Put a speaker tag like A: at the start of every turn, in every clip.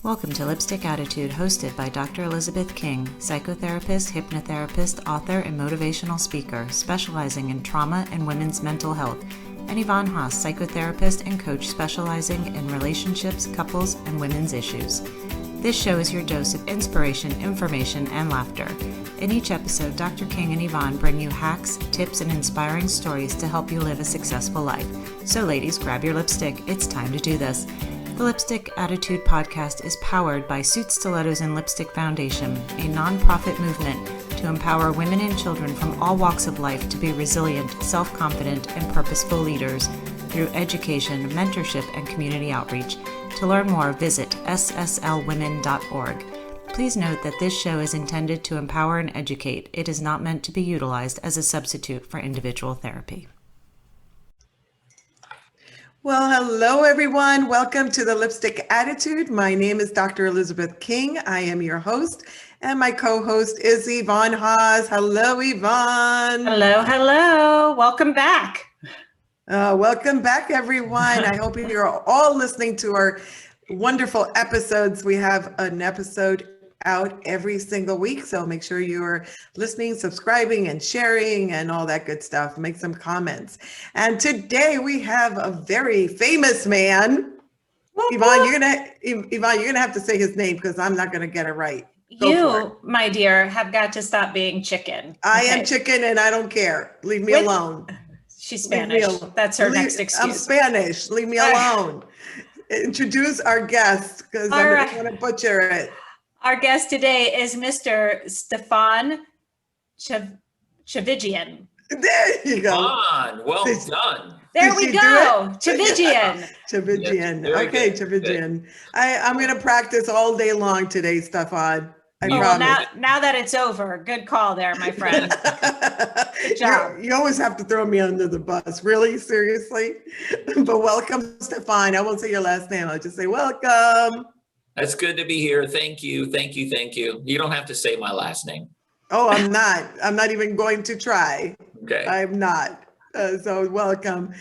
A: Welcome to Lipstick Attitude, hosted by Dr. Elizabeth King, psychotherapist, hypnotherapist, author, and motivational speaker, specializing in trauma and women's mental health, and Yvonne Haase, psychotherapist and coach specializing in relationships, couples, and women's issues. This show is your dose of inspiration, information, and laughter. In each episode, Dr. King and Yvonne bring you hacks, tips, and inspiring stories to help you live a successful life. So ladies, grab your lipstick. It's time to do this. The Lipstick Attitude podcast is powered by Stilettos and Lipstick Foundation, a nonprofit movement to empower women and children from all walks of life to be resilient, self-confident, and purposeful leaders through education, mentorship, and community outreach. To learn more, visit sslwomen.org. Please note that this show is intended to empower and educate. It is not meant to be utilized as a substitute for individual therapy.
B: Well, hello, everyone. Welcome to the Lipstick Attitude. My name is Dr. Elizabeth King. I am your host, and my co-host is Yvonne Haase. Hello, Yvonne.
A: Hello, hello. Welcome back.
B: Welcome back, everyone. I hope you're all listening to our wonderful episodes. We have an episode out every single week, so make sure you're listening, subscribing, and sharing, and all that good stuff. Make some comments. And today we have a very famous man. Yvonne, you're gonna have to say his name because I'm not gonna get it right.
C: You, my dear, have got to stop being chicken.
B: I am chicken, and I don't care. Leave me alone.
C: She's Spanish. That's her next excuse.
B: I'm Spanish. Leave me alone. Introduce our guest because I'm going to butcher it.
C: Our guest today is Mr. Stephan Tchividjian.
B: There you go.
D: Well done.
C: There we go. Tchividjian.
B: Tchividjian. Okay, Tchividjian. I'm going to practice all day long today, Stephan. I promise.
C: Now that it's over, good call there, my friend. Good job.
B: You always have to throw me under the bus. Really? Seriously? But welcome, Stephan. I won't say your last name. I'll just say welcome.
D: That's good to be here. Thank you. Thank you. Thank you. You don't have to say my last name.
B: Oh, I'm not. I'm not even going to try.
D: Okay.
B: I'm not. So welcome.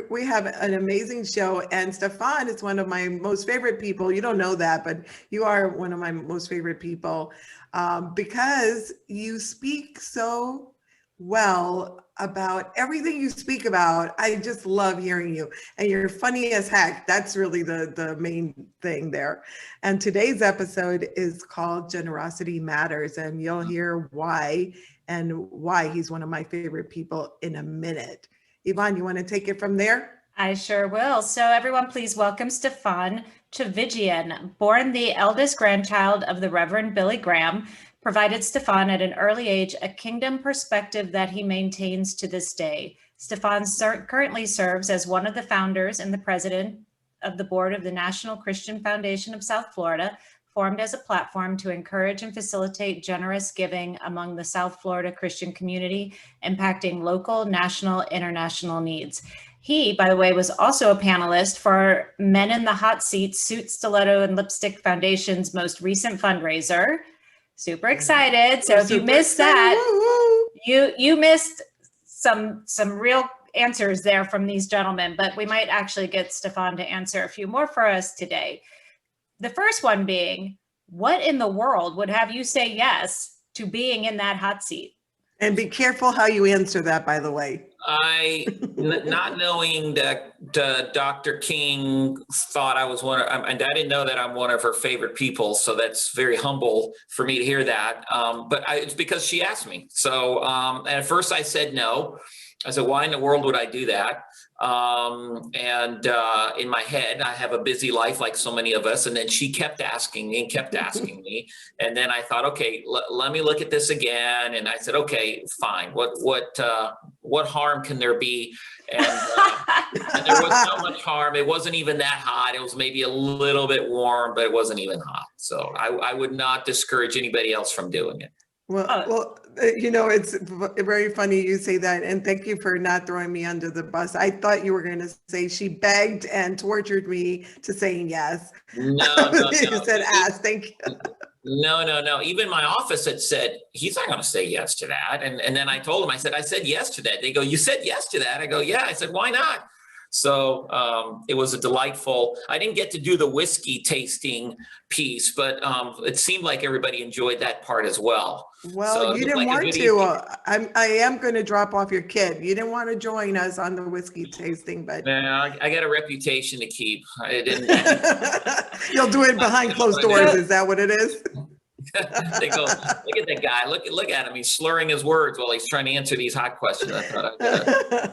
B: We have an amazing show, and Stephan is one of my most favorite people. You don't know that, but you are one of my most favorite people because you speak so well about everything you speak about. I just love hearing you, and you're funny as heck. That's really the main thing there. And today's episode is called Generosity Matters, and you'll hear why he's one of my favorite people in a minute. Yvonne, you want to take it from there?
C: I sure will. So everyone, please welcome Stephan Tchividjian. Born the eldest grandchild of the Reverend Billy Graham, provided Stephan at an early age a kingdom perspective that he maintains to this day. Stephan currently serves as one of the founders and the president of the board of the National Christian Foundation of South Florida, formed as a platform to encourage and facilitate generous giving among the South Florida Christian community, impacting local, national, international needs. He, by the way, was also a panelist for Men in the Hot Seat, Stilettos and Lipstick Foundation's most recent fundraiser. Super excited. So if you missed that, you missed some real answers there from these gentlemen, but we might actually get Stephan to answer a few more for us today. The first one being, what in the world would have you say yes to being in that hot seat?
B: And be careful how you answer that, by the way.
D: Not knowing that Dr. King thought I was and I didn't know that I'm one of her favorite people. So that's very humble for me to hear that. But it's because she asked me. So and at first I said no. I said, why in the world would I do that? In my head, I have a busy life like so many of us. And then she kept asking me and kept asking me. And then I thought, okay, let me look at this again. And I said, okay, fine. What harm can there be? And there was so much harm. It wasn't even that hot. It was maybe a little bit warm, but it wasn't even hot. So I would not discourage anybody else from doing it.
B: Well, it's very funny you say that, and thank you for not throwing me under the bus. I thought you were going to say she begged and tortured me to saying yes.
D: No.
B: You said ask. Thank you.
D: No. Even my office had said, he's not going to say yes to that. And then I told him, I said yes to that. They go, you said yes to that? I go, yeah. I said, why not? So it was a delightful, I didn't get to do the whiskey tasting piece, but it seemed like everybody enjoyed that part as well.
B: Well,
D: So
B: you didn't want to. I am going to drop off your kid. You didn't want to join us on the whiskey tasting, but
D: I got a reputation to keep. I didn't.
B: You'll do it behind closed doors. Is that what it is?
D: They go, look at that guy. Look at him. He's slurring his words while he's trying to answer these hot questions. I thought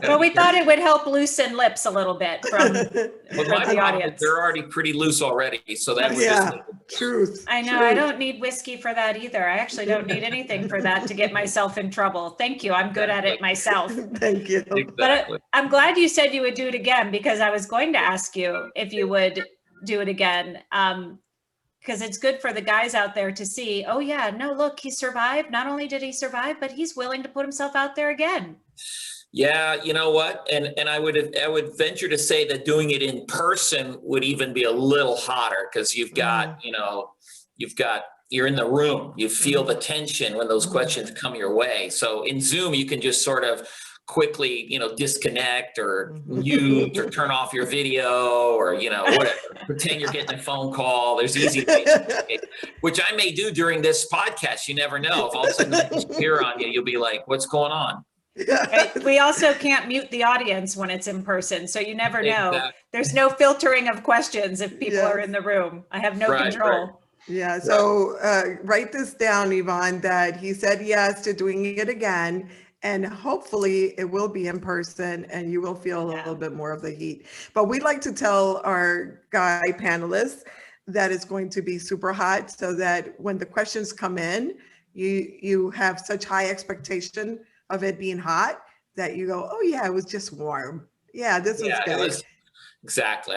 C: well, we thought it would help loosen lips a little bit from the audience.
D: They're already pretty loose already, so that was
B: truth.
C: I know.
B: Truth.
C: I don't need whiskey for that either. I actually don't need anything for that to get myself in trouble. Thank you. I'm good at it myself.
B: Thank you.
D: Exactly.
C: But I'm glad you said you would do it again, because I was going to ask you if you would do it again. Because it's good for the guys out there to see, oh yeah, no, look, he survived. Not only did he survive, but he's willing to put himself out there again.
D: Yeah, you know what? And I would venture to say that doing it in person would even be a little hotter, because you've got, you're in the room, you feel the tension when those questions come your way. So in Zoom, you can just sort of quickly, disconnect or mute or turn off your video or, whatever. Pretend you're getting a phone call. There's easy ways, which I may do during this podcast. You never know. If all of a sudden I appear on you, you'll be like, what's going on?
C: Right. We also can't mute the audience when it's in person. So you never know.
D: Exactly.
C: There's no filtering of questions if people are in the room. I have no control.
D: Right.
B: Yeah. So write this down, Yvonne, that he said yes to doing it again. And hopefully it will be in person and you will feel a little bit more of the heat. But we'd like to tell our guy panelists that it's going to be super hot, so that when the questions come in, you have such high expectation of it being hot that you go, oh yeah, it was just warm. Yeah, this was good.
D: Exactly.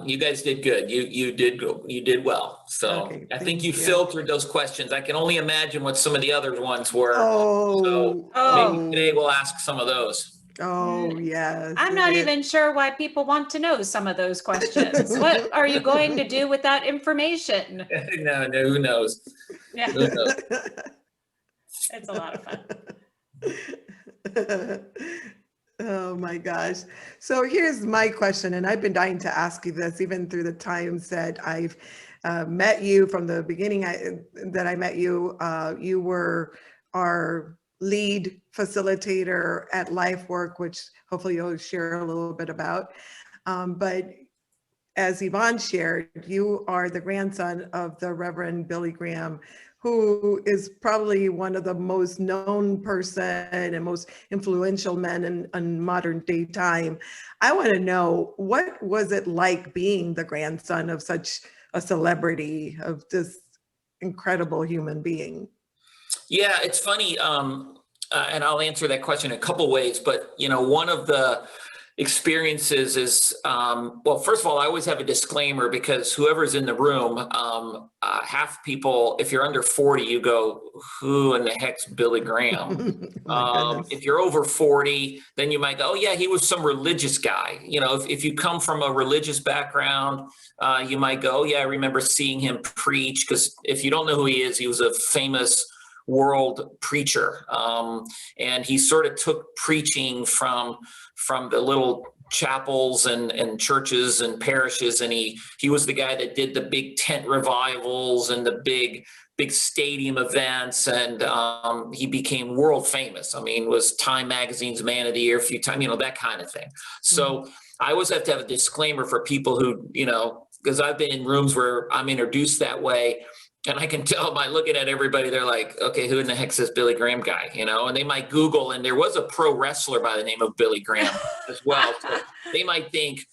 D: You guys did good. You did well. So
B: okay,
D: I think you filtered those questions. I can only imagine what some of the other ones were.
B: So
D: maybe today we'll ask some of those.
B: Oh, yes.
C: I'm not even sure why people want to know some of those questions. What are you going to do with that information?
D: No, who knows?
C: Yeah.
D: Who knows?
C: It's a lot of fun.
B: Oh my gosh. So here's my question, and I've been dying to ask you this even through the times that I've met you. From the beginning that I met you, you were our lead facilitator at LifeWork, which hopefully you'll share a little bit about. But as Yvonne shared, you are the grandson of the Reverend Billy Graham, who is probably one of the most known person and most influential men in modern day time. I want to know, what was it like being the grandson of such a celebrity, of this incredible human being?
D: Yeah, it's funny. And I'll answer that question in a couple ways, but one of the experiences is, well, first of all, I always have a disclaimer, because whoever's in the room, half people, if you're under 40, you go, who in the heck's Billy Graham? If you're over 40, then you might go, oh yeah, he was some religious guy. If you come from a religious background, you might go, oh yeah, I remember seeing him preach, because if you don't know who he is, he was a famous world preacher. And he sort of took preaching from the little chapels and churches and parishes, and he was the guy that did the big tent revivals and the big stadium events, and he became world famous. I mean, was Time Magazine's Man of the Year a few times, that kind of thing. So I always have to have a disclaimer for people who, because I've been in rooms where I'm introduced that way, and I can tell by looking at everybody, they're like, okay, who in the heck's this Billy Graham guy? And they might Google, and there was a pro wrestler by the name of Billy Graham as well. So they might think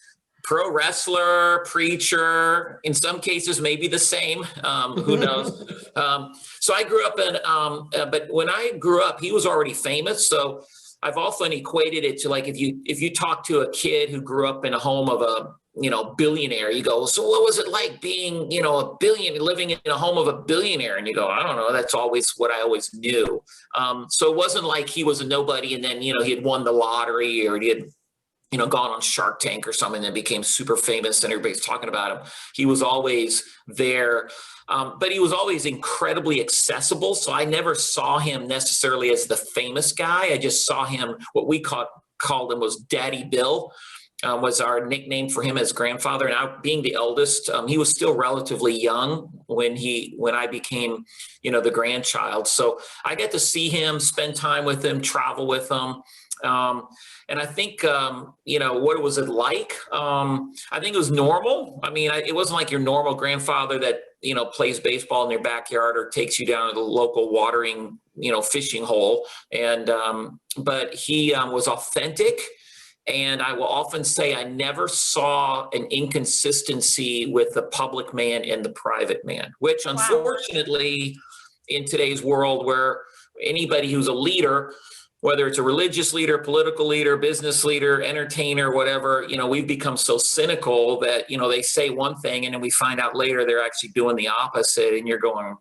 D: pro wrestler, preacher, in some cases, maybe the same, who knows? So I grew up but when I grew up, he was already famous. So I've often equated it to, like, if you talk to a kid who grew up in a home of a billionaire, you go, so what was it like being, a billionaire, living in a home of a billionaire? And you go, I don't know. That's always what I always knew. So it wasn't like he was a nobody and then, he had won the lottery, or he had, gone on Shark Tank or something and became super famous and everybody's talking about him. He was always there. But he was always incredibly accessible. So I never saw him necessarily as the famous guy. I just saw him, what we called him was Daddy Bill. was our nickname for him as grandfather. And I, being the eldest, he was still relatively young when I became, the grandchild. So I get to see him, spend time with him, travel with him. And I think, what was it like? I think it was normal. I mean, it wasn't like your normal grandfather that, plays baseball in their backyard or takes you down to the local watering, fishing hole. And, but he was authentic. And I will often say I never saw an inconsistency with the public man and the private man, which unfortunately in today's world where anybody who's a leader, whether it's a religious leader, political leader, business leader, entertainer, whatever, we've become so cynical that, they say one thing and then we find out later they're actually doing the opposite. And you're going,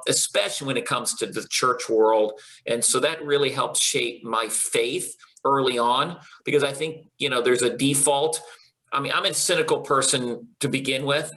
D: especially when it comes to the church world. And so that really helped shape my faith early on, because I think, there's a default. I mean, I'm a cynical person to begin with.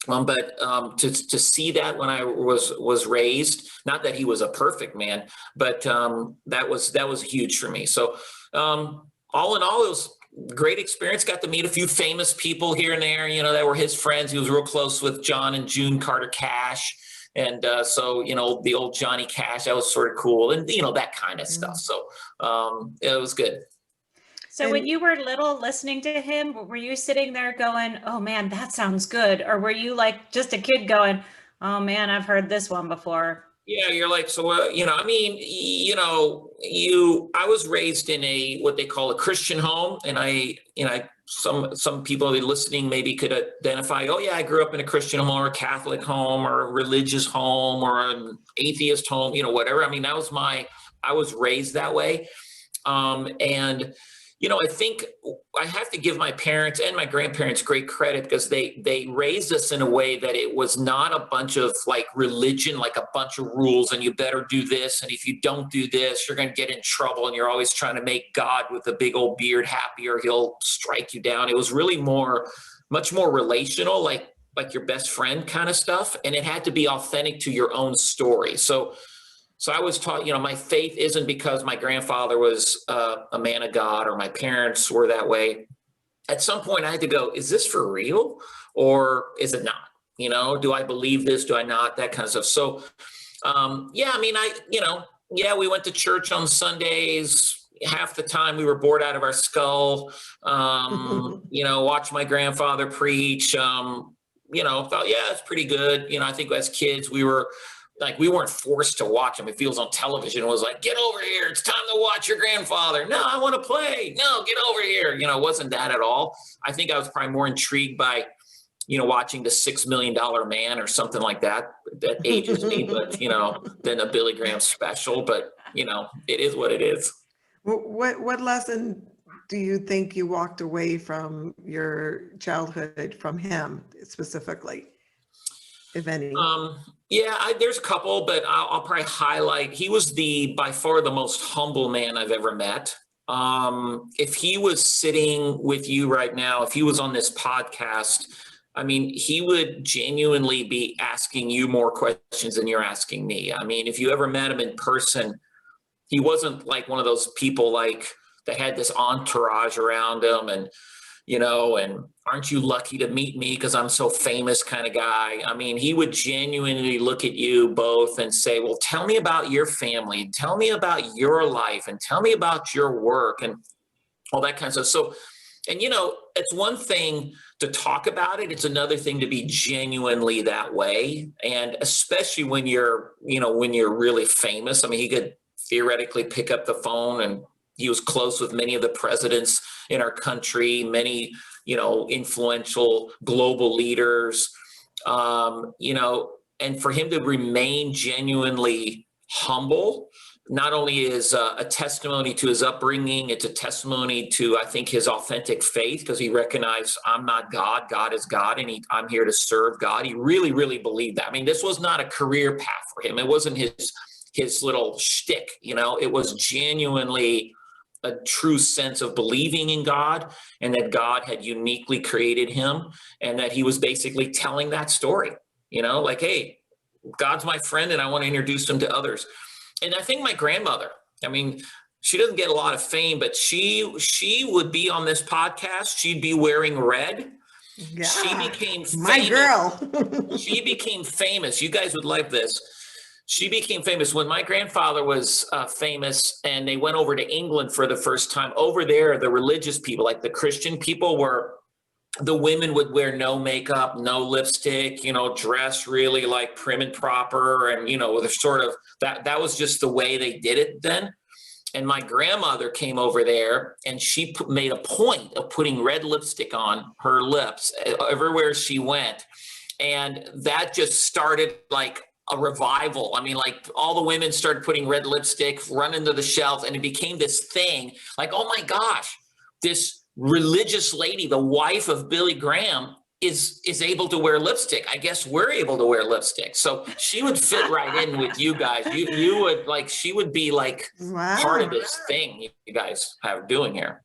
D: But to see that when I was raised, not that he was a perfect man, but that was huge for me. So all in all, it was a great experience. Got to meet a few famous people here and there, that were his friends. He was real close with John and June Carter Cash. And so, the old Johnny Cash, that was sort of cool. And, that kind of stuff. So it was good.
C: So when you were little listening to him, were you sitting there going, oh man, that sounds good? Or were you like just a kid going, oh man, I've heard this one before?
D: Yeah, you're like, so, I was raised in what they call a Christian home. And some people listening maybe could identify, oh yeah, I grew up in a Christian home or a Catholic home or a religious home or an atheist home, whatever. I mean, I was raised that way. And I think I have to give my parents and my grandparents great credit because they raised us in a way that it was not a bunch of like religion, like a bunch of rules and you better do this. And if you don't do this, you're going to get in trouble. And you're always trying to make God with a big old beard happy or he'll strike you down. It was really much more relational, like your best friend kind of stuff. And it had to be authentic to your own story. So I was taught, my faith isn't because my grandfather was a man of God or my parents were that way. At some point I had to go, is this for real or is it not? Do I believe this? Do I not? That kind of stuff. So, we went to church on Sundays. Half the time we were bored out of our skull, watch my grandfather preach, thought, yeah, it's pretty good. I think as kids we weren't forced to watch him. If he was on television, it was like, get over here. It's time to watch your grandfather. No, I want to play. No, get over here. It wasn't that at all. I think I was probably more intrigued by, watching the $6 Million Man or something like that. That ages me, but, than a Billy Graham special. But, it is what it is.
B: What lesson do you think you walked away from your childhood from him specifically, if any?
D: There's a couple, but I'll probably highlight, he was by far the most humble man I've ever met. If he was sitting with you right now, if he was on this podcast, I mean, he would genuinely be asking you more questions than you're asking me. I mean, if you ever met him in person, he wasn't like one of those people that had this entourage around him and, and aren't you lucky to meet me because I'm so famous kind of guy. I mean, he would genuinely look at you both and say, well, tell me about your family and tell me about your life and tell me about your work and all that kind of stuff. So, and, it's one thing to talk about it. It's another thing to be genuinely that way. And especially when you're really famous. I mean, he could theoretically pick up the phone and he was close with many of the presidents in our country, many, influential global leaders, and for him to remain genuinely humble, not only is a testimony to his upbringing, it's a testimony to, I think, his authentic faith, because he recognized I'm not God, God is God, and I'm here to serve God. He really, really believed that. I mean, this was not a career path for him. It wasn't his little shtick, it was genuinely a true sense of believing in God and that God had uniquely created him and that he was basically telling that story, like, hey, God's my friend and I want to introduce him to others. And I think my grandmother, I mean, she doesn't get a lot of fame, but she would be on this podcast. She'd be wearing red.
B: Yeah,
D: she became famous.
B: My girl.
D: She became famous. You guys would like this. She became famous when my grandfather was famous, and they went over to England for the first time. Over there, the religious people, like the Christian people, the women would wear no makeup, no lipstick, dress really like prim and proper. And, the sort of that was just the way they did it then. And my grandmother came over there, and she made a point of putting red lipstick on her lips everywhere she went. And that just started like a revival. I mean, like all the women started putting red lipstick, running to the shelves, and it became this thing like, oh my gosh, this religious lady, the wife of Billy Graham, is able to wear lipstick. I guess we're able to wear lipstick. So she would fit right in with you guys. You would like, she would be like part of this thing you guys have doing here.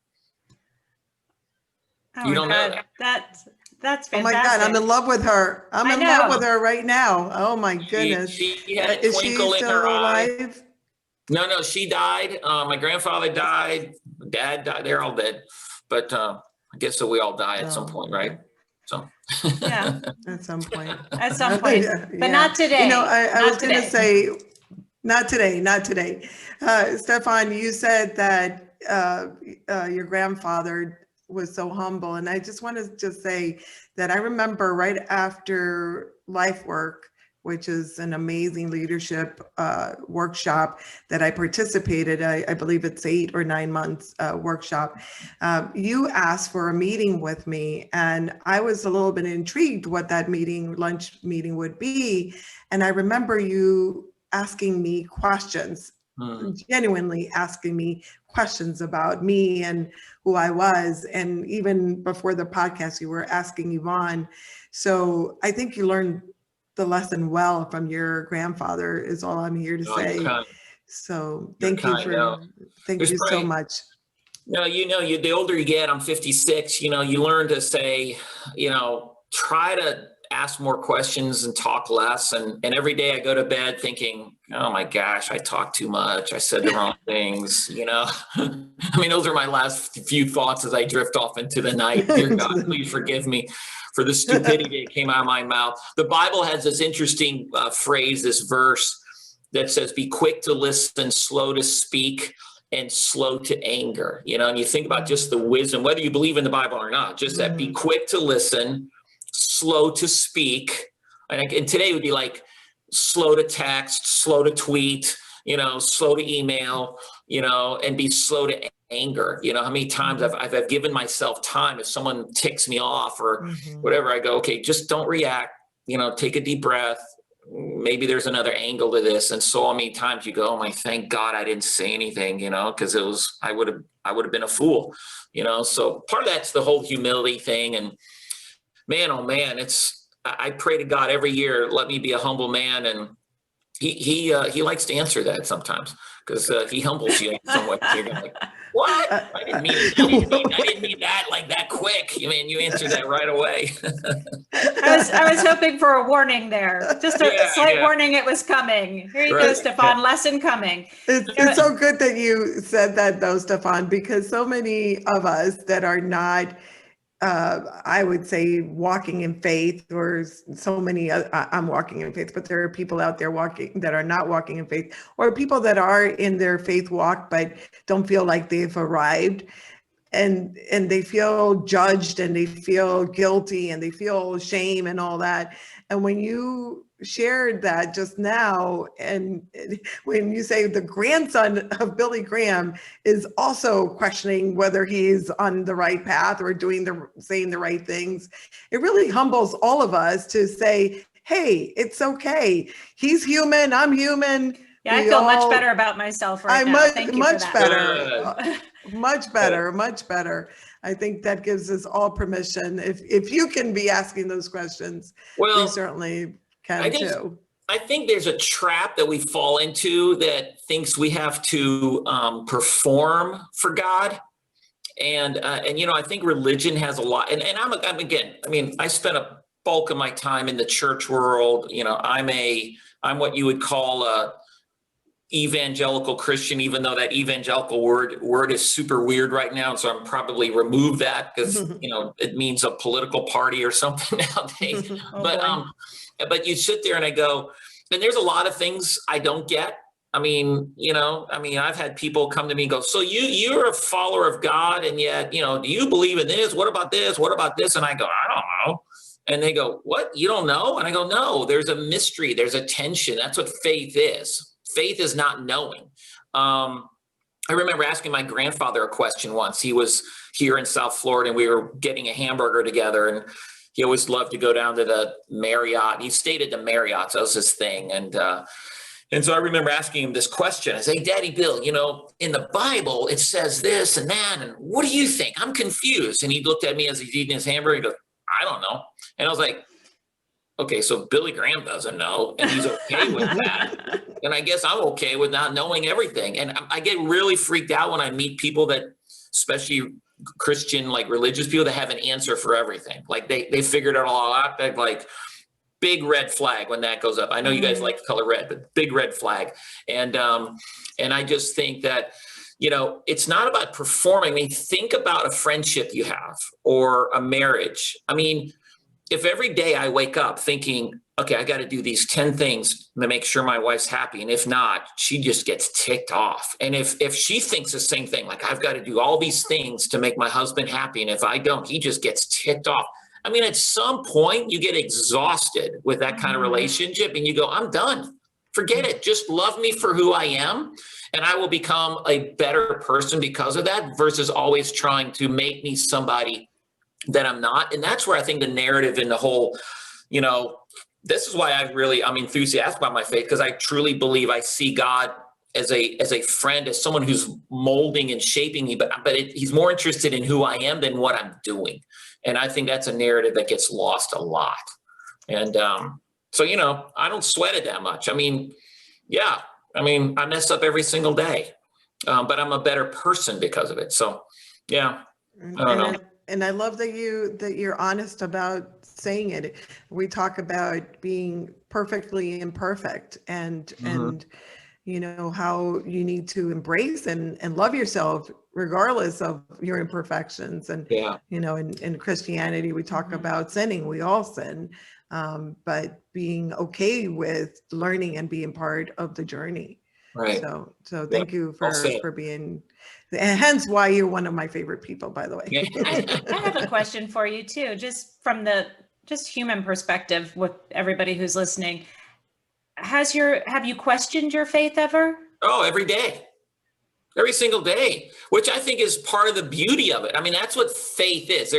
C: Oh,
D: you don't know
C: that. That's fantastic.
B: Oh my God, I'm in love with her. I'm in love with her right now. Oh my goodness.
D: She had a twinkle in her eye. No, she died. My grandfather died. Dad died. They're all dead. But I guess so we all die at some point, right? So
C: yeah,
B: at some point.
C: At some point, but not today.
B: I was going to say, not today. Stephan, you said that your grandfather was so humble, and I just want to just say that I remember right after Life Work, which is an amazing leadership workshop that I participated. I believe it's 8 or 9 months workshop. You asked for a meeting with me, and I was a little bit intrigued what that lunch meeting would be. And I remember you asking me questions, genuinely asking me questions about me and who I was. And even before the podcast, you were asking Yvonne. So I think you learned the lesson well from your grandfather is all I'm here to say. So thank you so much.
D: No, the older you get, I'm 56, you learn to say, try to ask more questions and talk less. And every day I go to bed thinking, oh my gosh, I talked too much. I said the wrong things, I mean, those are my last few thoughts as I drift off into the night. Dear God, please forgive me for the stupidity that came out of my mouth. The Bible has this interesting phrase, this verse that says, be quick to listen, slow to speak, and slow to anger. And you think about just the wisdom, whether you believe in the Bible or not, just that be quick to listen, slow to speak. And today would be like slow to text, slow to tweet, slow to email, and be slow to anger. How many times I've given myself time if someone ticks me off or whatever, I go, okay, just don't react, take a deep breath. Maybe there's another angle to this. And so many times you go, oh my, thank God I didn't say anything, because I would have been a fool, so part of that's the whole humility thing. And man, oh man, I pray to God every year, let me be a humble man. And he likes to answer that sometimes because he humbles you in some way. You're like, what? I didn't mean that like that quick. You answered that right away.
C: I was hoping for a warning there. Just a slight warning it was coming. Here you go, Stephan, lesson coming.
B: It's so good that you said that though, Stephan, because so many of us that are not I would say walking in faith, or so many, I'm walking in faith, but there are people out there walking that are not walking in faith, or people that are in their faith walk, but don't feel like they've arrived, and they feel judged and they feel guilty and they feel shame and all that. And when you shared that just now, and when you say the grandson of Billy Graham is also questioning whether he's on the right path or saying the right things, it really humbles all of us to say, hey, it's okay. He's human, I'm human.
C: Yeah, I feel much better about myself right now. Thank you
B: much
C: for that.
B: Much better. I think that gives us all permission. If you can be asking those questions, we certainly can too.
D: I think there's a trap that we fall into that thinks we have to perform for God. And I think religion has a lot, and I spent a bulk of my time in the church world. I'm what you would call evangelical Christian, even though that evangelical word is super weird right now. And so I'm probably remove that because, it means a political party or something nowadays. But you sit there and I go, and there's a lot of things I don't get. I've had people come to me and go, so you're a follower of God, and yet, do you believe in this? What about this? What about this? And I go, I don't know. And they go, what? You don't know? And I go, no, there's a mystery. There's a tension. That's what faith is. Faith is not knowing. I remember asking my grandfather a question once. He was here in South Florida and we were getting a hamburger together, and he always loved to go down to the Marriott. He stayed at the Marriott. So that was his thing. And so I remember asking him this question. I said, hey, Daddy Bill, in the Bible, it says this and that. And what do you think? I'm confused. And he looked at me as he's eating his hamburger. He goes, I don't know. And I was like, okay, so Billy Graham doesn't know, and he's okay with that. And I guess I'm okay with not knowing everything. And I get really freaked out when I meet people that, especially Christian, like religious people, that have an answer for everything. Like they figured it all out. They're like, big red flag when that goes up. I know you guys like the color red, but big red flag. And I just think that, it's not about performing. Think about a friendship you have or a marriage. If every day I wake up thinking, okay, I got to do these 10 things to make sure my wife's happy. And if not, she just gets ticked off. And if she thinks the same thing, like I've got to do all these things to make my husband happy. And if I don't, he just gets ticked off. At some point you get exhausted with that kind of relationship and you go, I'm done. Forget it. Just love me for who I am. And I will become a better person because of that versus always trying to make me somebody that I'm not. And that's where I think the narrative in the whole, this is why I'm enthusiastic about my faith, because I truly believe I see God as a friend, as someone who's molding and shaping me, but he's more interested in who I am than what I'm doing. And I think that's a narrative that gets lost a lot. And so, I don't sweat it that much. I mess up every single day, but I'm a better person because of it. So, yeah, I don't know.
B: And I love that you're honest about saying it. We talk about being perfectly imperfect and how you need to embrace and love yourself regardless of your imperfections. And, in Christianity, we talk about sinning. We all sin, but being okay with learning and being part of the journey.
C: Right.
B: So thank you for being, and hence why you're one of my favorite people, by the way.
C: I have a question for you too, just from the human perspective with everybody who's listening. Have you questioned your faith ever?
D: Oh, every day. Every single day, which I think is part of the beauty of it. That's what faith is.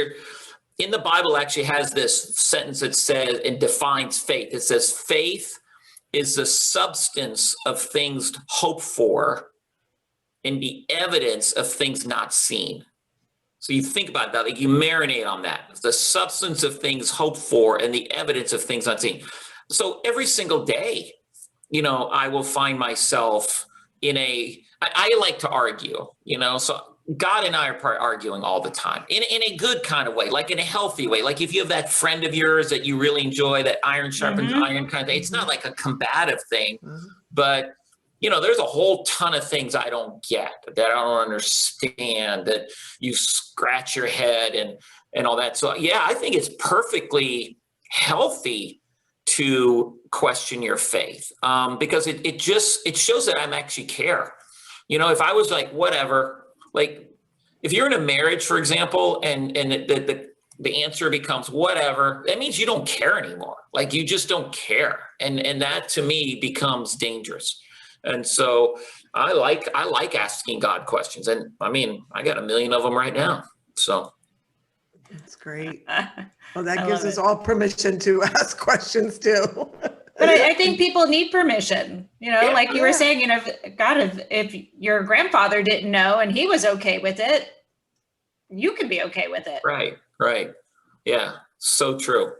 D: In the Bible actually has this sentence that says, and defines faith. It says, faith is the substance of things hoped for and the evidence of things not seen. So you think about that, like you marinate on that. It's the substance of things hoped for and the evidence of things not seen. So every single day, I will find myself I like to argue, so God and I are arguing all the time in a good kind of way, like in a healthy way. Like if you have that friend of yours that you really enjoy, that iron sharpens iron kind of thing, it's not like a combative thing, but there's a whole ton of things I don't get, that I don't understand, that you scratch your head and all that. So yeah, I think it's perfectly healthy to question your faith, because it shows that I'm actually care. If I was like, whatever, like if you're in a marriage, for example, and the answer becomes whatever, that means you don't care anymore. Like you just don't care. And that to me becomes dangerous. And so I like asking God questions. And I got a million of them right now. So.
B: That's great. Well, that gives us all permission to ask questions too.
C: But I think people need permission, like you were saying, God, if your grandfather didn't know and he was okay with it, you can be okay with it.
D: Right. Yeah, so true.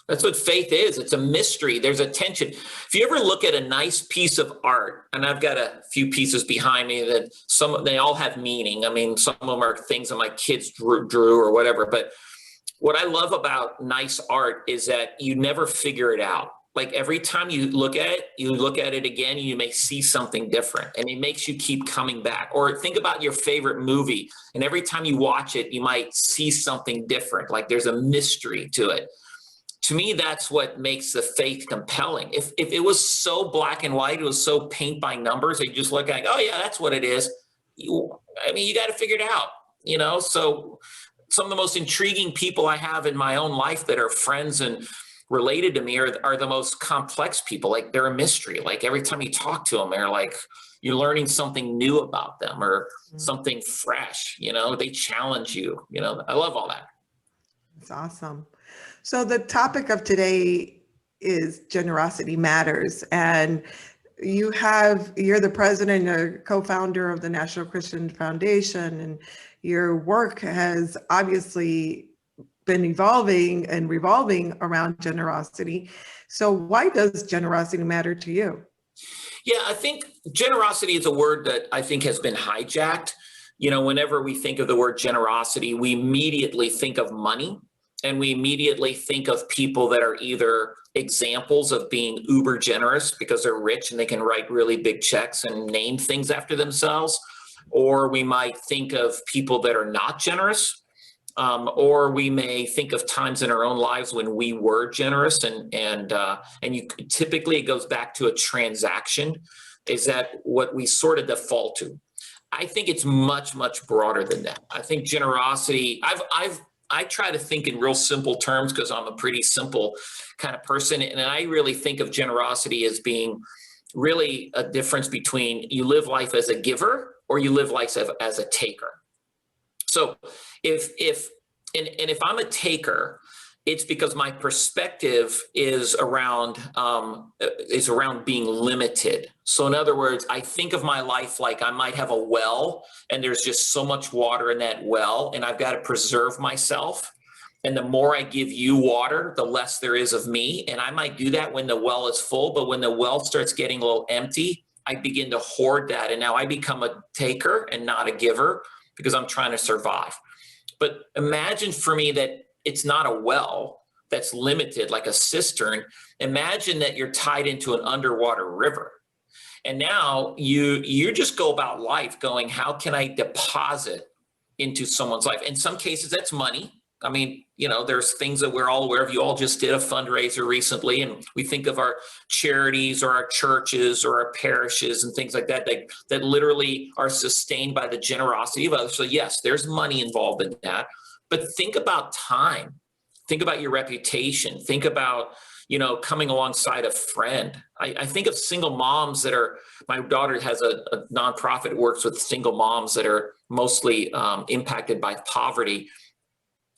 D: That's what faith is. It's a mystery. There's a tension. If you ever look at a nice piece of art, and I've got a few pieces behind me that they all have meaning. Some of them are things that my kids drew or whatever. But what I love about nice art is that you never figure it out. like every time you look at it again, you may see something different, and it makes you keep coming back. Or think about your favorite movie, and every time you watch it, you might see something different, like there's a mystery to it. To me, that's what makes the faith compelling. If it was so black and white, it was so paint by numbers, that you just look at, oh yeah, that's what it is. You got to figure it out, So some of the most intriguing people I have in my own life that are friends and related to me are the most complex people. Like, they're a mystery. Like, every time you talk to them, they're like, you're learning something new about them, or something fresh, they challenge you, I love all that.
B: That's awesome. So the topic of today is Generosity Matters. And you're the president or co-founder of the National Christian Foundation, and your work has obviously been evolving and revolving around generosity. So why does generosity matter to you?
D: Yeah, I think generosity is a word that I think has been hijacked. Whenever we think of the word generosity, we immediately think of money, and we immediately think of people that are either examples of being uber generous because they're rich and they can write really big checks and name things after themselves, or we might think of people that are not generous. Or we may think of times in our own lives when we were generous, and typically it goes back to a transaction. Is that what we sort of default to? I think it's much, much broader than that. I think generosity, I try to think in real simple terms because I'm a pretty simple kind of person. And I really think of generosity as being really a difference between you live life as a giver or you live life as a taker. So if I'm a taker, it's because my perspective is around being limited. So in other words, I think of my life like I might have a well, and there's just so much water in that well, and I've got to preserve myself. And the more I give you water, the less there is of me. And I might do that when the well is full, but when the well starts getting a little empty, I begin to hoard that. And now I become a taker and not a giver because I'm trying to survive. But imagine for me that it's not a well that's limited like a cistern. Imagine that you're tied into an underwater river. And now you just go about life going, how can I deposit into someone's life? In some cases, that's money. I mean, there's things that we're all aware of. You all just did a fundraiser recently, and we think of our charities or our churches or our parishes and things like that, that literally are sustained by the generosity of others. So yes, there's money involved in that. But think about time. Think about your reputation. Think about, coming alongside a friend. I think of single moms my daughter has a nonprofit that works with single moms that are mostly impacted by poverty.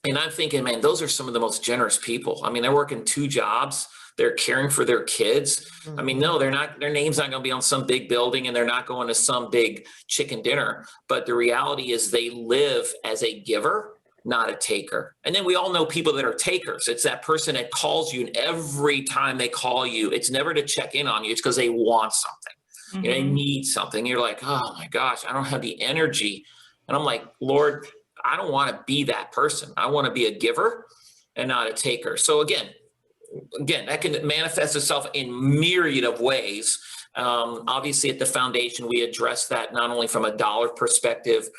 D: And I'm thinking, man, those are some of the most generous people. I mean, they're working 2 jobs. They're caring for their kids. Mm-hmm. I mean, no, they're not. Their name's not going to be on some big building, and they're not going to some big chicken dinner. But the reality is they live as a giver, not a taker. And then we all know people that are takers. It's that person that calls you, and every time they call you, it's never to check in on you. It's because they want something. Mm-hmm. They need something. You're like, oh my gosh, I don't have the energy. And I'm like, Lord, I don't want to be that person. I want to be a giver and not a taker. So again, that can manifest itself in myriad of ways. Obviously at the foundation, we address that not only from a dollar perspective,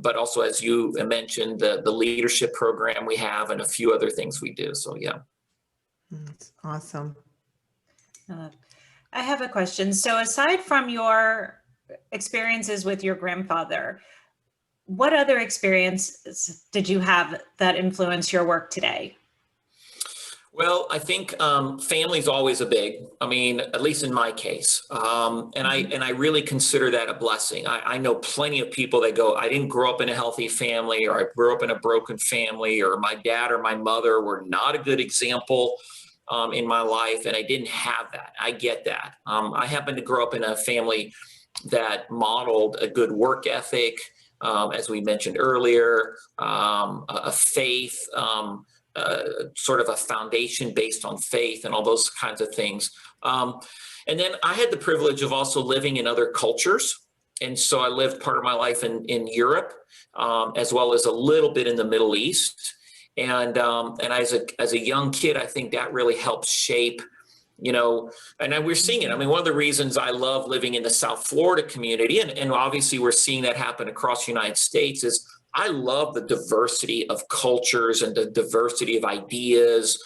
D: but also, as you mentioned, the leadership program we have and a few other things we do. So yeah.
B: That's awesome.
C: I have a question. So aside from your experiences with your grandfather, what other experiences did you have that influence your work today?
D: Well, I think family's always at least in my case. And I really consider that a blessing. I know plenty of people that go, I didn't grow up in a healthy family, or I grew up in a broken family, or my dad or my mother were not a good example in my life, and I didn't have that. I get that. I happened to grow up in a family that modeled a good work ethic, as we mentioned earlier, a faith, sort of a foundation based on faith and all those kinds of things. And then I had the privilege of also living in other cultures. And so I lived part of my life in Europe, as well as a little bit in the Middle East. And as a young kid, I think that really helped shape you know, and we're seeing it. I mean, one of the reasons I love living in the South Florida community, and obviously we're seeing that happen across the United States, is I love the diversity of cultures and the diversity of ideas.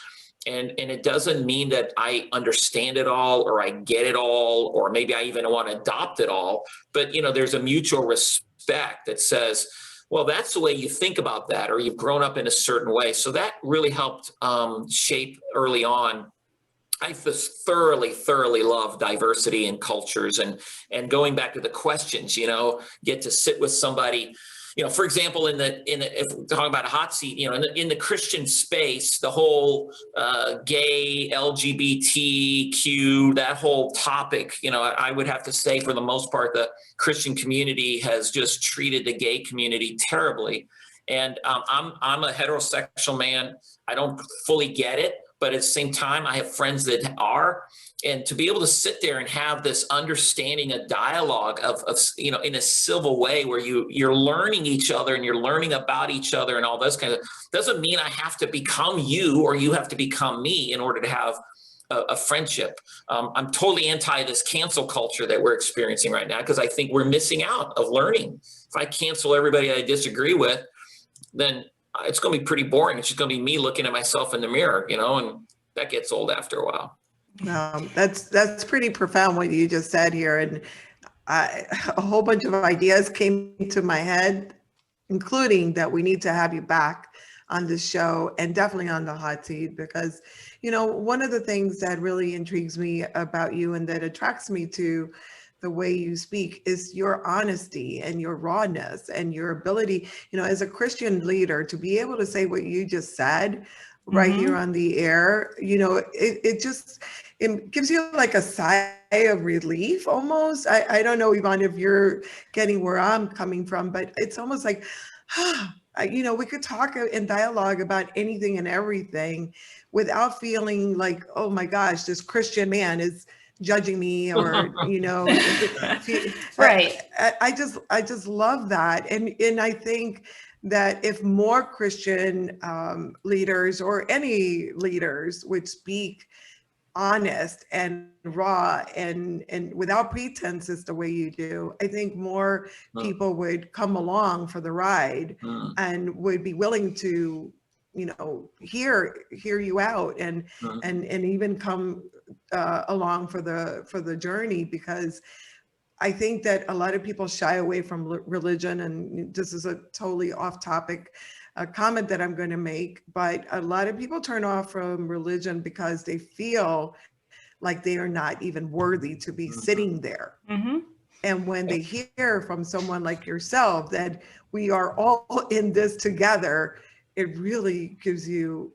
D: And it doesn't mean that I understand it all or I get it all, or maybe I even want to adopt it all. But, you know, there's a mutual respect that says, well, that's the way you think about that, or you've grown up in a certain way. So that really helped shape early on. I just thoroughly love diversity in cultures, and going back to the questions, you know, get to sit with somebody, you know, for example, if we're talking about a hot seat, you know, in the Christian space, the whole gay, LGBTQ, that whole topic, you know, I would have to say for the most part, the Christian community has just treated the gay community terribly. And I'm a heterosexual man. I don't fully get it. But at the same time, I have friends that are, and to be able to sit there and have this understanding, a dialogue of you know, in a civil way where you're learning each other and you're learning about each other and all those kind of, doesn't mean I have to become you or you have to become me in order to have a friendship. I'm totally anti this cancel culture that we're experiencing right now, because I think we're missing out of learning. If I cancel everybody I disagree with, then it's going to be pretty boring. It's just going to be me looking at myself in the mirror, you know, and that gets old after a while.
B: That's pretty profound what you just said here. And a whole bunch of ideas came to my head, including that we need to have you back on this show and definitely on the hot seat, because, you know, one of the things that really intrigues me about you and that attracts me to the way you speak is your honesty and your rawness and your ability, you know, as a Christian leader, to be able to say what you just said right here on the air, you know, it gives you like a sigh of relief almost. I don't know, Yvonne, if you're getting where I'm coming from, but it's almost like, you know, we could talk in dialogue about anything and everything without feeling like, oh my gosh, this Christian man is judging me, or, you know,
C: right.
B: I just love that. And I think that if more Christian leaders or any leaders would speak honest and raw and without pretense is the way you do, I think more people would come along for the ride and would be willing to, you know, hear you out and even come along for the journey, because I think that a lot of people shy away from religion, and this is a totally off topic comment that I'm going to make, but a lot of people turn off from religion because they feel like they are not even worthy to be sitting there. And when they hear from someone like yourself that we are all in this together, it really gives you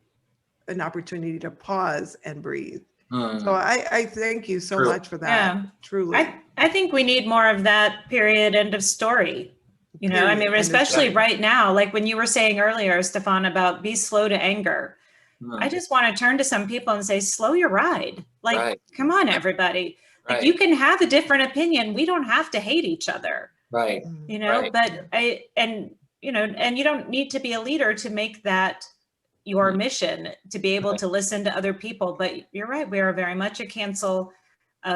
B: an opportunity to pause and breathe. So I thank you so much for that.
C: Yeah.
B: Truly.
C: I think we need more of that, period, end of story. You know, I mean, especially right now, like when you were saying earlier, Stephan, about be slow to anger. I just want to turn to some people and say, slow your ride. Like, come on, everybody. Like, you can have a different opinion. We don't have to hate each other.
D: Right.
C: You know, but you know, and you don't need to be a leader to make that your mission, to be able to listen to other people. But you're right, we are very much a cancel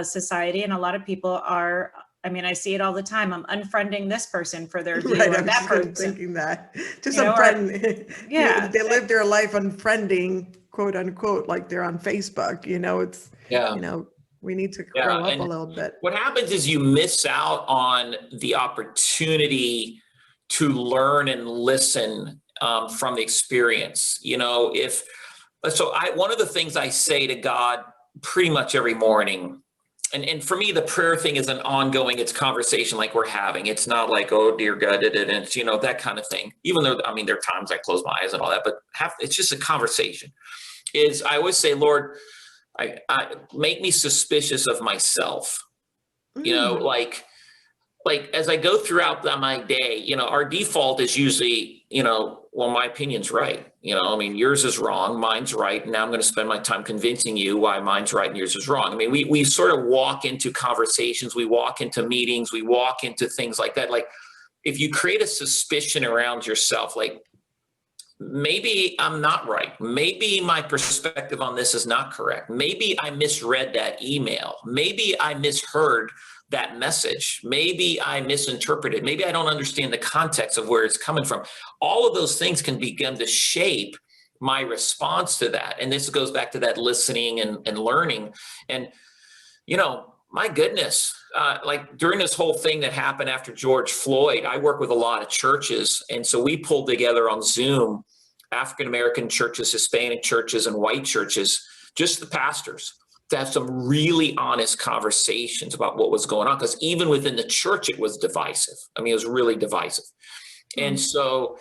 C: society, and a lot of people are, I mean, I see it all the time. I'm unfriending this person for their view, or that person.
B: Thinking that, just unfriend. Yeah, they live their life unfriending, quote unquote, like they're on Facebook. You know, it's you know, we need to grow up a little bit.
D: What happens is you miss out on the opportunity to learn and listen from the experience. You know, one of the things I say to God pretty much every morning, and for me, the prayer thing is an ongoing, it's conversation like we're having. It's not like, oh, dear God, and it's, you know, that kind of thing. Even though, I mean, there are times I close my eyes and all that, but it's just a conversation. I always say, Lord, I make me suspicious of myself. You know, like as I go throughout my day, you know, our default is usually, you know, well, my opinion's right. You know, I mean, yours is wrong, mine's right. And now I'm going to spend my time convincing you why mine's right and yours is wrong. I mean, we sort of walk into conversations, we walk into meetings, we walk into things like that. Like if you create a suspicion around yourself, like maybe I'm not right. Maybe my perspective on this is not correct. Maybe I misread that email. Maybe I misheard that message. Maybe I misinterpreted. Maybe I don't understand the context of where it's coming from. All of those things can begin to shape my response to that. And this goes back to that listening and learning. And, my goodness, like during this whole thing that happened after George Floyd, I work with a lot of churches. And so we pulled together on Zoom, African-American churches, Hispanic churches, and white churches, just the pastors, to have some really honest conversations about what was going on. Because even within the church, it was divisive. I mean, it was really divisive. And so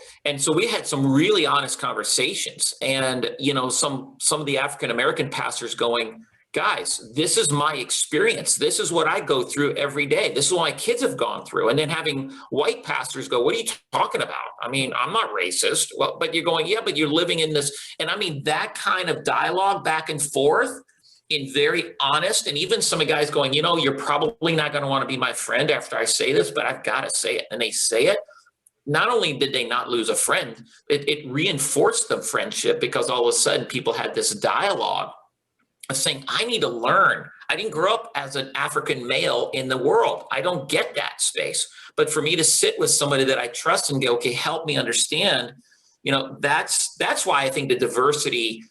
D: we had some really honest conversations, and, some of the African-American pastors going, guys, this is my experience. This is what I go through every day. This is what my kids have gone through. And then having white pastors go, what are you talking about? I mean, I'm not racist. Well, but you're going, yeah, but you're living in this. And I mean, that kind of dialogue back and forth in very honest, and even some guys going, you're probably not going to want to be my friend after I say this, but I've got to say it. And they say it. Not only did they not lose a friend, it reinforced the friendship, because all of a sudden people had this dialogue of saying, I need to learn. I didn't grow up as an African male in the world. I don't get that space. But for me to sit with somebody that I trust and go, okay, help me understand, that's why I think the diversity,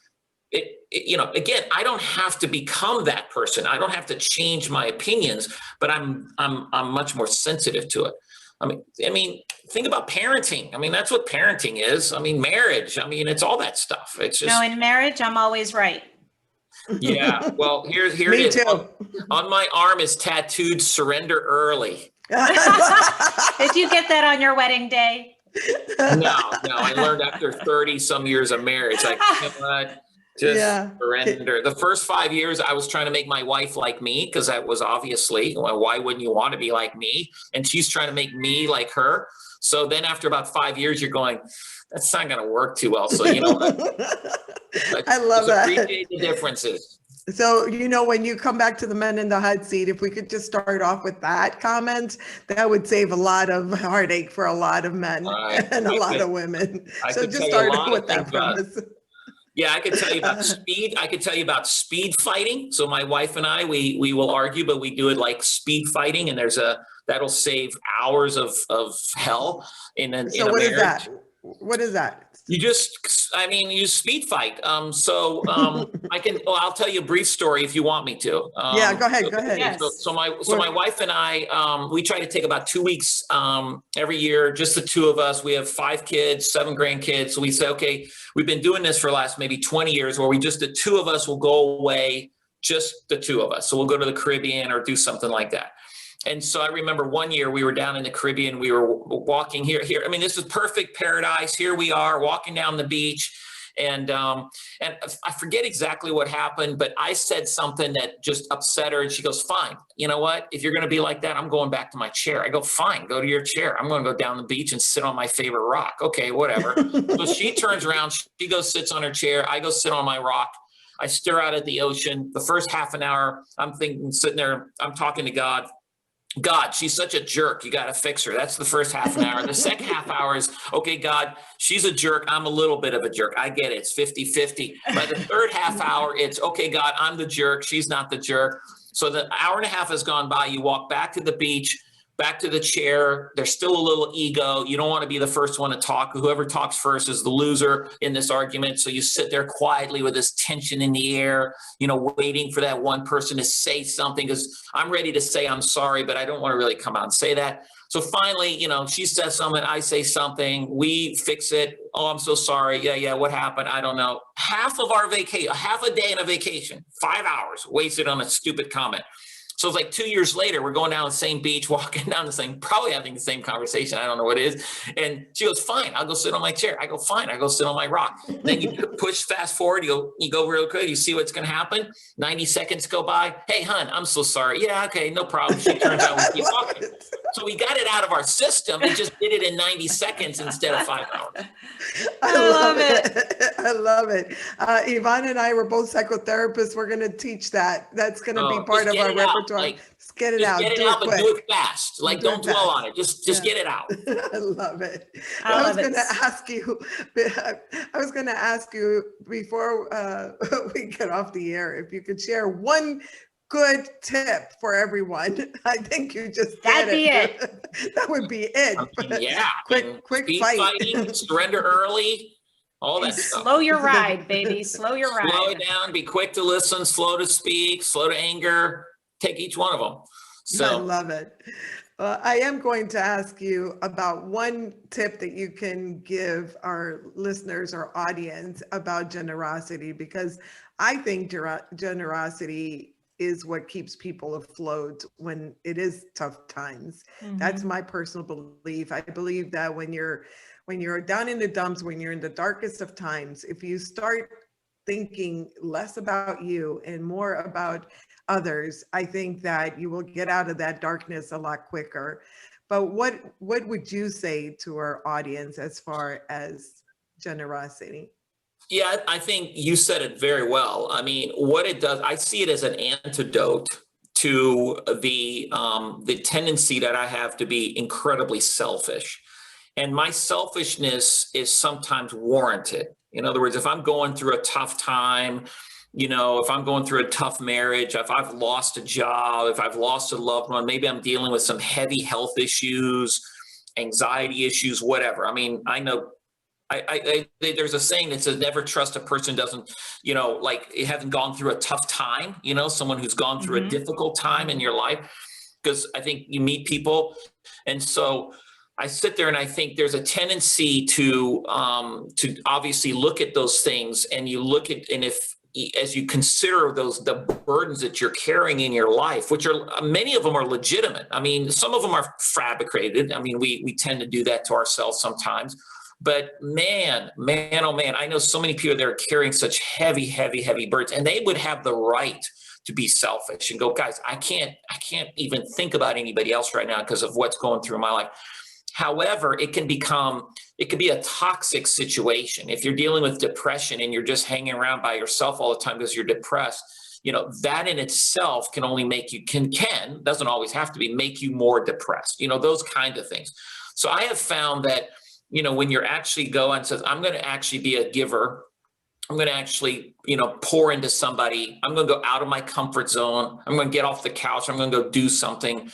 D: again, I don't have to become that person. I don't have to change my opinions, but I'm much more sensitive to it. I mean, think about parenting. I mean, that's what parenting is. I mean, marriage. I mean, it's all that stuff. It's just.
C: No, in marriage, I'm always right.
D: Yeah. Well, here it is.
B: Too.
D: On my arm is tattooed "Surrender Early."
C: Did you get that on your wedding day?
D: No. I learned after 30 some years of marriage. Like, surrender. The first 5 years, I was trying to make my wife like me, because that was obviously, why wouldn't you want to be like me? And she's trying to make me like her. So then after about 5 years, you're going, that's not going to work too well. So,
B: I love that.
D: Appreciate the differences.
B: So, when you come back to the men in the hot seat, if we could just start off with that comment, that would save a lot of heartache for a lot of men and a lot of women. So just start off with that premise.
D: Yeah, I could tell you about speed. I could tell you about speed fighting. So my wife and I, we will argue, but we do it like speed fighting, and that'll save hours of hell in a
B: So what
D: marriage.
B: is that? What is that?
D: You speed fight. I'll tell you a brief story if you want me to.
B: Yeah, go ahead.
C: Yes.
D: So my wife and I, we try to take about 2 weeks every year, just the two of us. We have 5 kids, 7 grandkids. So we say, okay, we've been doing this for the last maybe 20 years, where the two of us will go away, just the two of us. So we'll go to the Caribbean or do something like that. And so I remember one year we were down in the Caribbean, we were walking here. I mean, this is perfect paradise. Here we are walking down the beach. And I forget exactly what happened, but I said something that just upset her. And she goes, fine. You know what? If you're going to be like that, I'm going back to my chair. I go, fine, go to your chair. I'm going to go down the beach and sit on my favorite rock. Okay, whatever. So she turns around, she goes, sits on her chair. I go sit on my rock. I stare out at the ocean. The first half an hour, I'm thinking, sitting there, I'm talking to God. God, she's such a jerk. You got to fix her. That's the first half an hour. The second half hour is, okay, God, she's a jerk. I'm a little bit of a jerk. I get it. It's 50-50. By the third half hour, it's, okay, God, I'm the jerk. She's not the jerk. So the hour and a half has gone by. You walk back to the beach, back to the chair. There's still a little ego. You don't want to be the first one to talk. Whoever talks first is the loser in this argument. So you sit there quietly with this tension in the air, waiting for that one person to say something, because I'm ready to say I'm sorry, but I don't want to really come out and say that. So finally, she says something, I say something, we fix it. Oh, I'm so sorry. Yeah. What happened? I don't know. Half of our vacation, half a day in a vacation, 5 hours wasted on a stupid comment. So it's like 2 years later, we're going down the same beach, walking down the same, probably having the same conversation. I don't know what it is. And she goes, fine, I'll go sit on my chair. I go, fine, I go sit on my rock. Then you push fast forward, you go real quick, you see what's going to happen. 90 seconds go by. Hey, hon, I'm so sorry. Yeah, okay, no problem. She turns out we keep walking. So we got it out of our system and just did it in 90 seconds instead of 5 hours.
B: I love it. I love it. Yvonne and I were both psychotherapists. We're going to teach that. That's going to be part of our repertoire.
D: Like,
B: just get it out.
D: Get it
B: do
D: out,
B: it
D: but do it fast. Like, don't dwell on it. Just get it out.
B: I love it.
C: I
B: was
C: love
B: going
C: it.
B: to ask you. I was going to ask you before we get off the air if you could share one good tip for everyone. I think you just
C: That'd be
B: it. That would be it.
D: Yeah.
B: Quick
D: Speed
B: fight.
D: fighting, surrender early, all that stuff.
C: Slow your ride, baby. Slow your ride.
D: Slow it down, be quick to listen, slow to speak, slow to anger. Take each one of them.
B: I
D: So
B: love it. I am going to ask you about one tip that you can give our listeners or audience about generosity, because I think generosity is what keeps people afloat when it is tough times. That's my personal belief. I believe that when you're down in the dumps, when you're in the darkest of times, if you start thinking less about you and more about others, I think that you will get out of that darkness a lot quicker. But what would you say to our audience as far as generosity?
D: yeah, I think you said it very well. I mean, what it does, I see it as an antidote to the tendency that I have to be incredibly selfish. And my selfishness is sometimes warranted. In other words, if I'm going through a tough time, if I'm going through a tough marriage, if I've lost a job, if I've lost a loved one, maybe I'm dealing with some heavy health issues, anxiety issues, whatever. I mean, I know there's a saying that says never trust a person doesn't, like it hasn't gone through a tough time, someone who's gone through a difficult time in your life, because I think you meet people. And so I sit there and I think there's a tendency to obviously look at those things, and you look at, and as you consider the burdens that you're carrying in your life, which are many of them are legitimate. I mean, some of them are fabricated. I mean, we tend to do that to ourselves sometimes. But man, oh man, I know so many people that are carrying such heavy burdens, and they would have the right to be selfish and go, guys, I can't even think about anybody else right now because of what's going through my life. However, it could be a toxic situation. If you're dealing with depression and you're just hanging around by yourself all the time because you're depressed, that in itself can only make you, doesn't always have to be, make you more depressed, those kind of things. So I have found that, when you're actually going and says, I'm going to actually be a giver, I'm going to actually, pour into somebody. I'm going to go out of my comfort zone. I'm going to get off the couch. I'm going to go do something.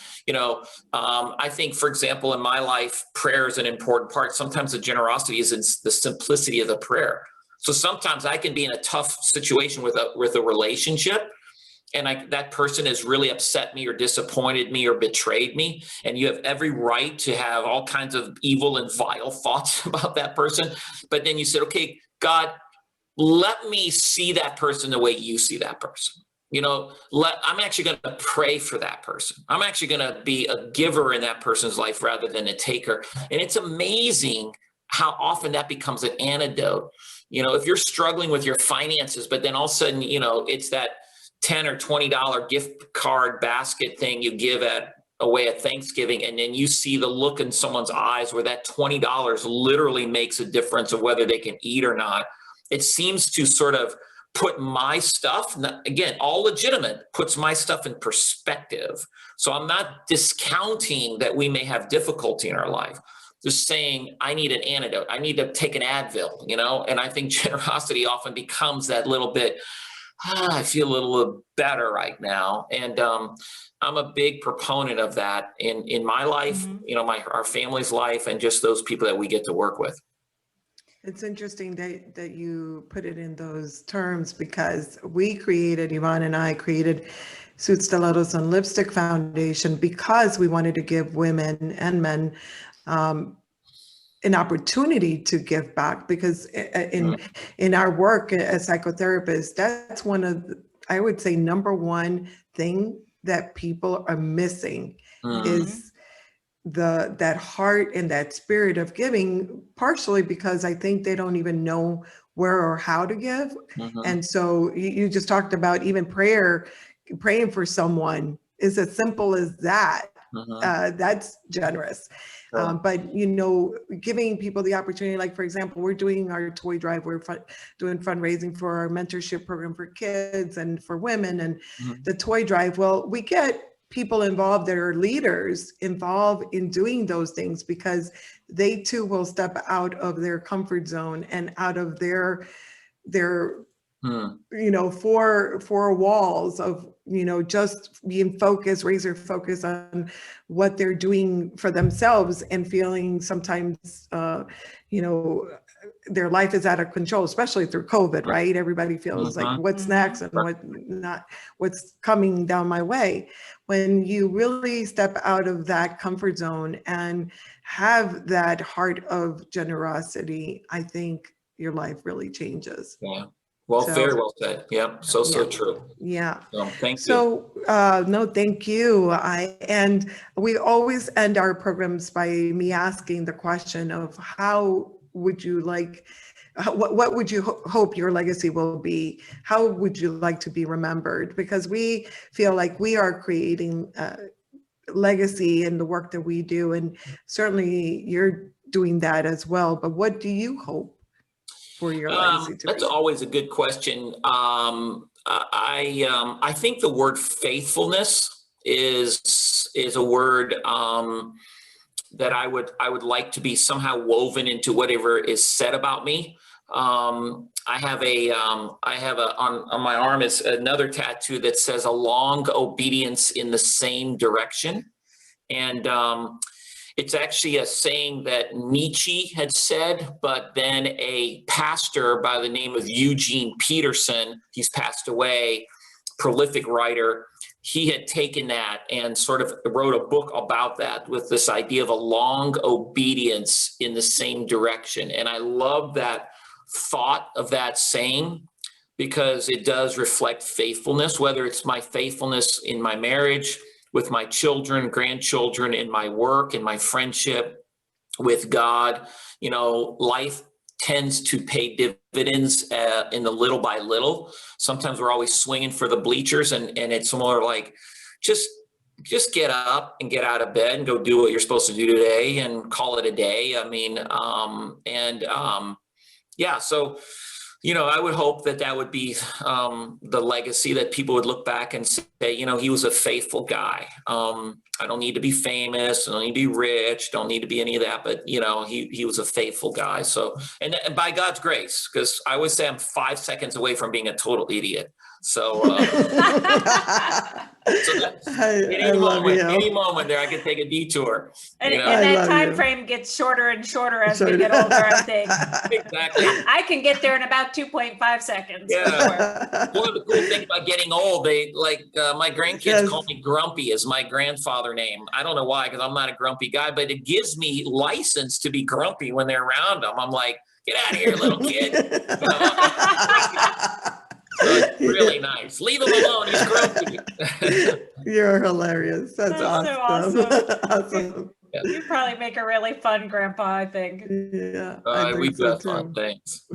D: I think, for example, in my life, prayer is an important part. Sometimes the generosity is in the simplicity of the prayer. So sometimes I can be in a tough situation with a relationship, and that person has really upset me or disappointed me or betrayed me. And you have every right to have all kinds of evil and vile thoughts about that person. But then you said, okay, God, let me see that person the way you see that person. I'm actually going to pray for that person. I'm actually going to be a giver in that person's life rather than a taker. And it's amazing how often that becomes an antidote. If you're struggling with your finances, but then all of a sudden, it's that $10 or $20 gift card basket thing you give away at Thanksgiving, and then you see the look in someone's eyes where that $20 literally makes a difference of whether they can eat or not. It seems to sort of put my stuff, again, all legitimate, puts my stuff in perspective. So I'm not discounting that we may have difficulty in our life, just saying I need an antidote. I need to take an Advil, and I think generosity often becomes that little bit, I feel a little better right now. And I'm a big proponent of that in my life, our family's life, and just those people that we get to work with.
B: It's interesting that you put it in those terms, because Yvonne and I created Stilettos and Lipstick Foundation because we wanted to give women and men an opportunity to give back, because in our work as psychotherapists, that's one of the, I would say, number one thing that people are missing is that heart and that spirit of giving, partially because I think they don't even know where or how to give. And so you just talked about even praying for someone is as simple as that. That's generous.
D: Sure.
B: But, you know, giving people the opportunity, like, for example, we're doing our toy drive, we're doing fundraising for our mentorship program for kids and for women, and the toy drive. Well, we get people involved that are leaders involved in doing those things because they too will step out of their comfort zone and out of their you know, four walls of, you know, just being focused, razor focus on what they're doing for themselves, and feeling sometimes, you know, their life is out of control, especially through COVID, right? Everybody feels like what's next and what's coming down my way. When you really step out of that comfort zone and have that heart of generosity, I think your life really changes.
D: Yeah. Well,
B: So,
D: very well said. Yep. So true.
B: Yeah.
D: So, thank you.
B: So, no, thank you. And we always end our programs by me asking the question of how would you like, what would you hope your legacy will be? How would you like to be remembered? Because we feel like we are creating legacy in the work that we do. And certainly you're doing that as well. But what do you hope for your legacy to
D: That's
B: be?
D: always a good question. I think the word faithfulness is a word that I would like to be somehow woven into whatever is said about me. I have on my arm is another tattoo that says a long obedience in the same direction. And it's actually a saying that Nietzsche had said, but then a pastor by the name of Eugene Peterson, he's passed away, prolific writer, he had taken that and sort of wrote a book about that with this idea of a long obedience in the same direction. And I love that thought of that saying, because it does reflect faithfulness, whether it's my faithfulness in my marriage, with my children, grandchildren, in my work, in my friendship with God. You know, life tends to pay dividends in the little by little. Sometimes we're always swinging for the bleachers, and it's more like just get up and get out of bed and go do what you're supposed to do today and call it a day. I mean, yeah, so, you know, I would hope that would be the legacy, that people would look back and say, you know, he was a faithful guy. I don't need to be famous. I don't need to be rich. Don't need to be any of that. But, you know, he was a faithful guy. So, and by God's grace, because I always say I'm 5 seconds away from being a total idiot. So, any moment there, I could take a detour.
C: And,
D: you know?
C: and that time frame gets shorter and shorter as we get older, I think.
D: Exactly.
C: I can get there in about 2.5 seconds.
D: Yeah. One of the cool things about getting old, they like my grandkids call me Grumpy as my grandfather name. I don't know why, because I'm not a grumpy guy, but it gives me license to be grumpy when they're around them. I'm like, get out of here, little kid. You know? So it's really nice. Leave him alone. He's grumpy.
B: You're hilarious. That's awesome.
C: So
B: awesome.
D: Yeah.
C: You probably make a really fun grandpa, I think.
B: Yeah.
D: We do have fun things.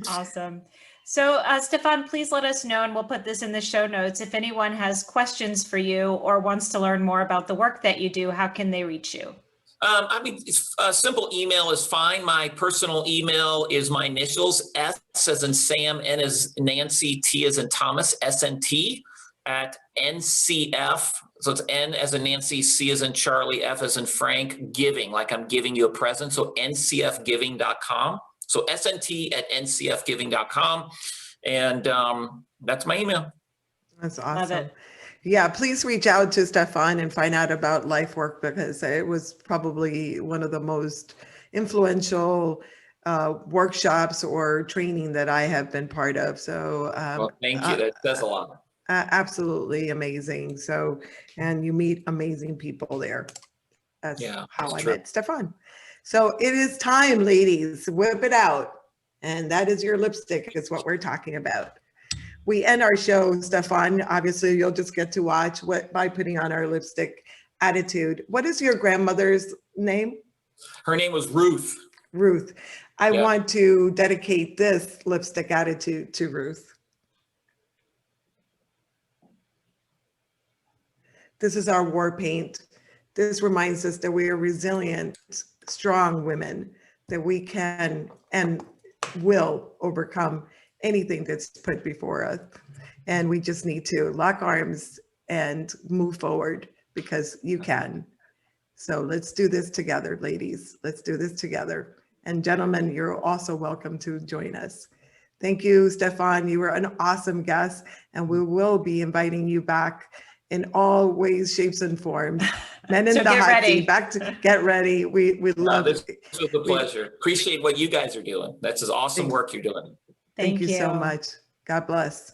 C: Awesome. So, Stephan, please let us know, and we'll put this in the show notes. If anyone has questions for you or wants to learn more about the work that you do, how can they reach you?
D: I mean, a simple email is fine. My personal email is my initials, S as in Sam, N as Nancy, T as in Thomas, SNT at NCF. So it's N as in Nancy, C as in Charlie, F as in Frank, giving, like I'm giving you a present. So ncfgiving.com. So SNT at ncfgiving.com. And that's my email.
B: That's awesome.
C: Love it.
B: Yeah, please reach out to Stephan and find out about life work, because it was probably one of the most influential workshops or training that I have been part of. So
D: Well, thank you. That says a lot.
B: Absolutely amazing. So, and you meet amazing people there. That's how I met Stephan. So it is time, ladies, whip it out. And that is your lipstick, is what we're talking about. We end our show, Stephan. Obviously, you'll just get to watch by putting on our lipstick attitude. What is your grandmother's name?
D: Her name was Ruth.
B: Ruth. I want to dedicate this lipstick attitude to Ruth. This is our war paint. this reminds us that we are resilient, strong women, that we can and will overcome anything that's put before us. And we just need to lock arms and move forward, because you can. So let's do this together, ladies. Let's do this together. And gentlemen, you're also welcome to join us. Thank you, Stephan. You were an awesome guest, and we will be inviting you back in all ways, shapes, and forms. Men in
C: So
B: the
C: get
B: hot
C: ready.
B: seat, back to get ready. We love
D: This
B: it.
D: was a pleasure. Appreciate what you guys are doing. That's awesome work you're doing.
B: Thank you so much. God bless.